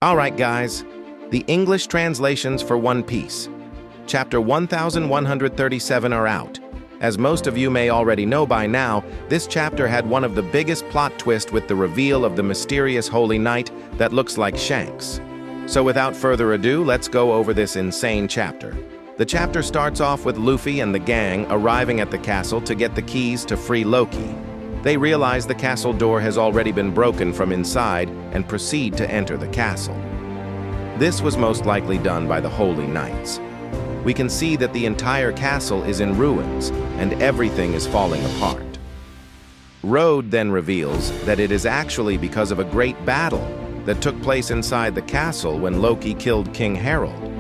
Alright guys, the English translations for One Piece. Chapter 1137 are out. As most of you may already know by now, this chapter had one of the biggest plot twists with the reveal of the mysterious Holy Knight that looks like Shanks. So without further ado, let's go over this insane chapter. The chapter starts off with Luffy and the gang arriving at the castle to get the keys to free Loki. They realize the castle door has already been broken from inside and proceed to enter the castle. This was most likely done by the Holy Knights. We can see that the entire castle is in ruins and everything is falling apart. Road then reveals that it is actually because of a great battle that took place inside the castle when Loki killed King Harold.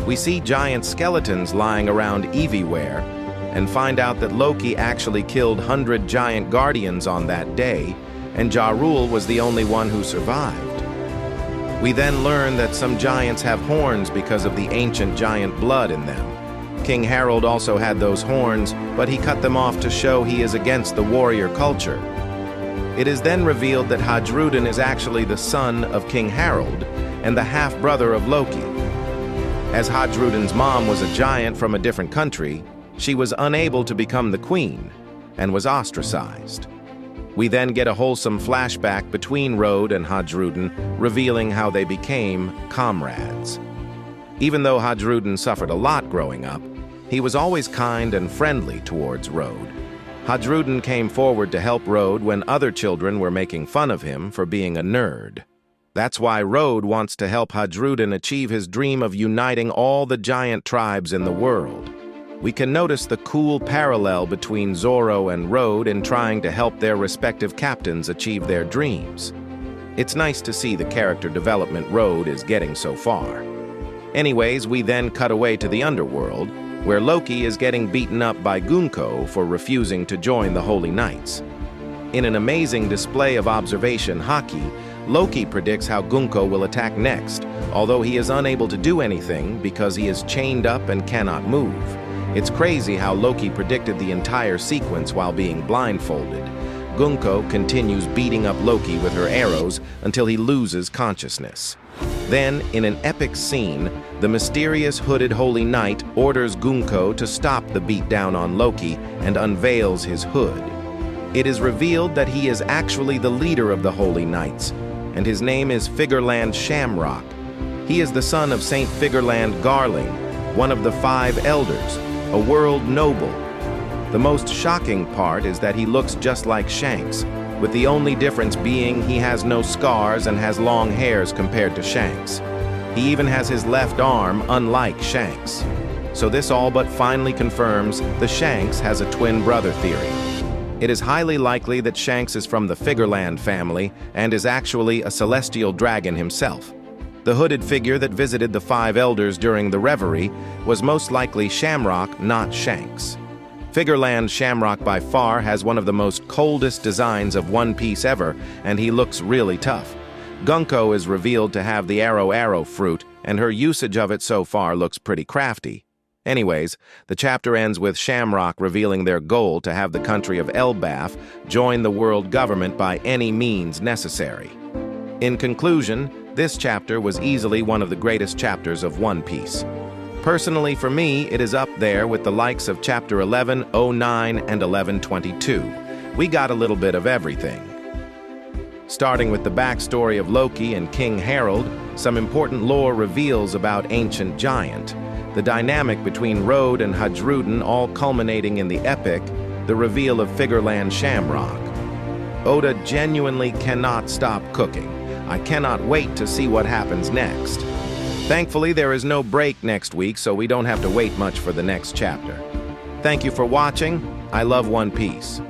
We see giant skeletons lying around everywhere and find out that Loki actually killed 100 giant guardians on that day, and Ja Rule was the only one who survived. We then learn that some giants have horns because of the ancient giant blood in them. King Harold also had those horns, but he cut them off to show he is against the warrior culture. It is then revealed that Hadrudin is actually the son of King Harold and the half-brother of Loki. As Hadrudin's mom was a giant from a different country, she was unable to become the queen and was ostracized. We then get a wholesome flashback between Road and Hadrudin, revealing how they became comrades. Even though Hadrudin suffered a lot growing up, he was always kind and friendly towards Road. Hadrudin came forward to help Road when other children were making fun of him for being a nerd. That's why Road wants to help Hadrudin achieve his dream of uniting all the giant tribes in the world. We can notice the cool parallel between Zoro and Road in trying to help their respective captains achieve their dreams. It's nice to see the character development Road is getting so far. Anyways, we then cut away to the underworld, where Loki is getting beaten up by Gunko for refusing to join the Holy Knights. In an amazing display of observation haki, Loki predicts how Gunko will attack next, although he is unable to do anything because he is chained up and cannot move. It's crazy how Loki predicted the entire sequence while being blindfolded. Gunko continues beating up Loki with her arrows until he loses consciousness. Then, in an epic scene, the mysterious hooded Holy Knight orders Gunko to stop the beatdown on Loki and unveils his hood. It is revealed that he is actually the leader of the Holy Knights, and his name is Figurland Shamrock. He is the son of Saint Figurland Garling, one of the 5 elders, a world noble. The most shocking part is that he looks just like Shanks, with the only difference being he has no scars and has long hairs compared to Shanks. He even has his left arm, unlike Shanks. So this all but finally confirms the Shanks has a twin brother theory. It is highly likely that Shanks is from the Figurland family and is actually a celestial dragon himself. The hooded figure that visited the 5 elders during the reverie was most likely Shamrock, not Shanks. Figurland Shamrock by far has one of the most coldest designs of One Piece ever, and he looks really tough. Gunko is revealed to have the arrow fruit, and her usage of it so far looks pretty crafty. Anyways, the chapter ends with Shamrock revealing their goal to have the country of Elbaf join the world government by any means necessary. In conclusion, this chapter was easily one of the greatest chapters of One Piece. Personally, for me, it is up there with the likes of Chapter 1109 and 1122. We got a little bit of everything. Starting with the backstory of Loki and King Harold, some important lore reveals about Ancient Giant, the dynamic between Road and Hadrudin all culminating in the epic, the reveal of Figurland Shamrock. Oda genuinely cannot stop cooking. I cannot wait to see what happens next. Thankfully, there is no break next week, so we don't have to wait much for the next chapter. Thank you for watching. I love One Piece.